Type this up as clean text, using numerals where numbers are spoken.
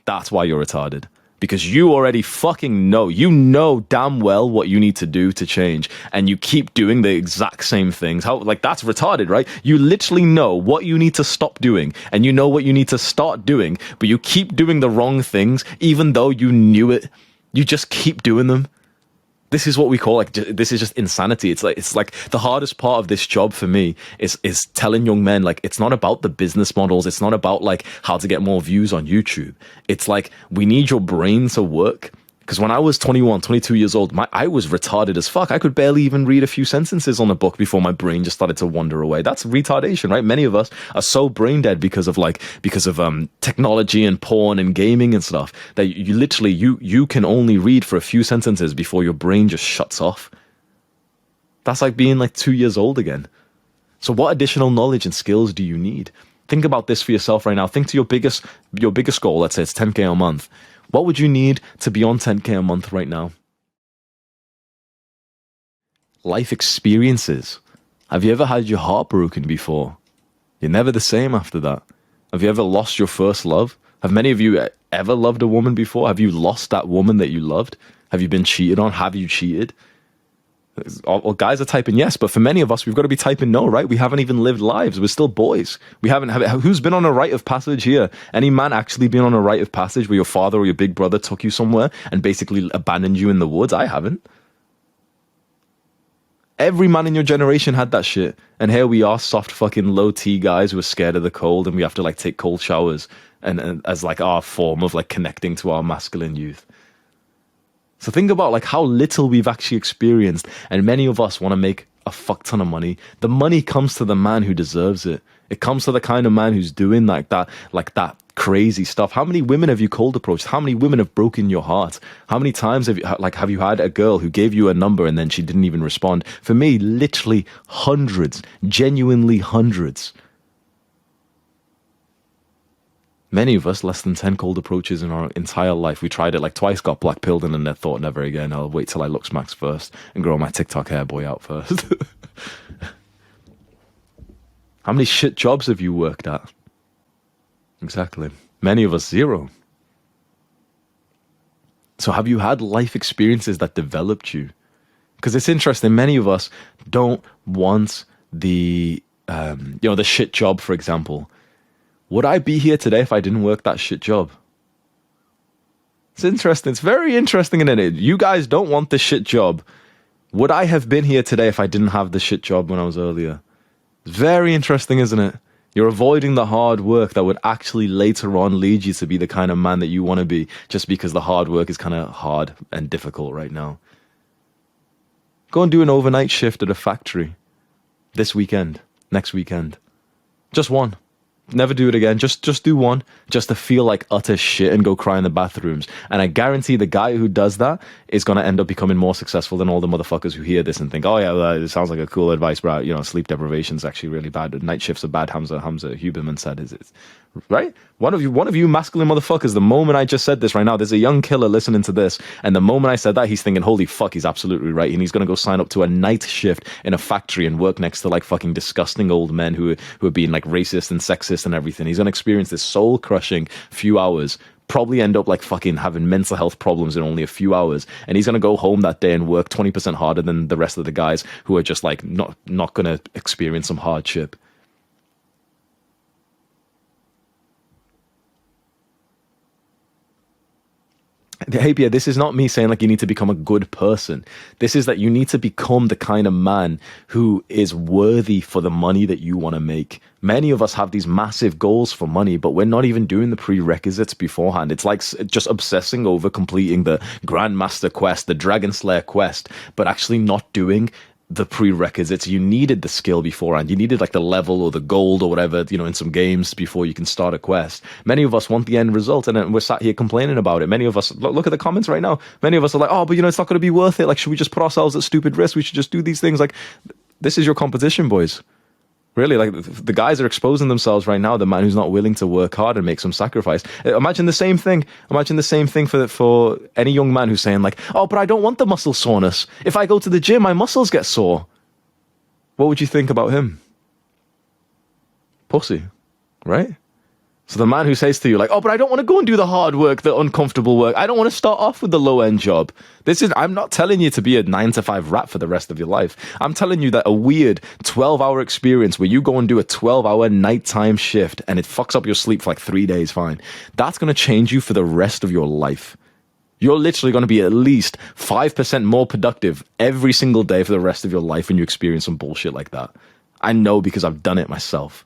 That's why you're retarded. Because you already fucking know. You know damn well what you need to do to change. And you keep doing the exact same things. How, like, that's retarded, right? You literally know what you need to stop doing. And you know what you need to start doing. But you keep doing the wrong things, even though you knew it. You just keep doing them. This is what we call, like, this is just insanity. It's like the hardest part of this job for me is telling young men, like, it's not about the business models. It's not about like how to get more views on YouTube. It's like, we need your brain to work. Because when I was 21, 22 years old, I was retarded as fuck. I could barely even read a few sentences on a book before my brain just started to wander away. That's retardation, right? Many of us are so brain dead because of technology and porn and gaming and stuff that you literally, you can only read for a few sentences before your brain just shuts off. That's like being like 2 years old again. So what additional knowledge and skills do you need? Think about this for yourself right now. Think to your biggest goal. Let's say it's 10K a month. What would you need to be on 10K a month right now? Life experiences. Have you ever had your heart broken before? You're never the same after that. Have you ever lost your first love? Have many of you ever loved a woman before? Have you lost that woman that you loved? Have you been cheated on? Have you cheated? All guys are typing yes, but for many of us, we've got to be typing no, right? We haven't even lived lives. We're still boys. We haven't. Who's been on a rite of passage here? Any man actually been on a rite of passage where your father or your big brother took you somewhere and basically abandoned you in the woods? I haven't. Every man in your generation had that shit. And here we are, soft fucking low T guys who are scared of the cold, and we have to like take cold showers and as like our form of like connecting to our masculine youth. So think about like how little we've actually experienced, and many of us want to make a fuck ton of money. The money comes to the man who deserves it. It comes to the kind of man who's doing like that crazy stuff. How many women have you cold approached? How many women have broken your heart? How many times have you had a girl who gave you a number and then she didn't even respond? For me, literally hundreds, genuinely hundreds. Many of us, less than 10 cold approaches in our entire life. We tried it like twice, got black pilled, and then thought never again. I'll wait till I look smacks first and grow my TikTok hair boy out first. How many shit jobs have you worked at? Exactly. Many of us, zero. So have you had life experiences that developed you? Because it's interesting, many of us don't want the shit job, for example. Would I be here today if I didn't work that shit job? It's interesting. It's very interesting, isn't it? You guys don't want the shit job. Would I have been here today if I didn't have the shit job when I was earlier? It's very interesting, isn't it? You're avoiding the hard work that would actually later on lead you to be the kind of man that you want to be, just because the hard work is kind of hard and difficult right now. Go and do an overnight shift at a factory this weekend, next weekend. Just one. Never do it again. Just do one, just to feel like utter shit and go cry in the bathrooms. And I guarantee the guy who does that is going to end up becoming more successful than all the motherfuckers who hear this and think, oh yeah, well, it sounds like a cool advice, bro. You know, sleep deprivation is actually really bad. Night shifts are bad. Hamza Huberman said, is it? Right? One of you masculine motherfuckers, the moment I just said this right now, there's a young killer listening to this, and the moment I said that, he's thinking, holy fuck, he's absolutely right, and he's gonna go sign up to a night shift in a factory and work next to like fucking disgusting old men who are being like racist and sexist and everything. He's gonna experience this soul crushing few hours, probably end up like fucking having mental health problems in only a few hours, and he's gonna go home that day and work 20% harder than the rest of the guys who are just like not gonna experience some hardship. Hey, Pierre, this is not me saying like you need to become a good person. This is that you need to become the kind of man who is worthy for the money that you want to make. Many of us have these massive goals for money, but we're not even doing the prerequisites beforehand. It's like just obsessing over completing the Grandmaster quest, the Dragon Slayer quest, but actually not doing the prerequisites. You needed the skill beforehand. You needed like the level or the gold or whatever, you know, in some games before you can start a quest. Many of us want the end result, and then we're sat here complaining about it. Many of us, look at the comments right now. Many of us are like, oh, but you know, it's not going to be worth it. Like, should we just put ourselves at stupid risk? We should just do these things. Like, this is your competition, boys. Really, like the guys are exposing themselves right now. The man who's not willing to work hard and make some sacrifice. Imagine the same thing. Imagine the same thing for any young man who's saying like, "Oh, but I don't want the muscle soreness. If I go to the gym, my muscles get sore." What would you think about him? Pussy, right? So the man who says to you like, oh, but I don't want to go and do the hard work, the uncomfortable work. I don't want to start off with the low end job. I'm not telling you to be a 9 to 5 rat for the rest of your life. I'm telling you that a weird 12-hour experience where you go and do a 12-hour nighttime shift and it fucks up your sleep for like 3 days, fine. That's going to change you for the rest of your life. You're literally going to be at least 5% more productive every single day for the rest of your life when you experience some bullshit like that. I know because I've done it myself.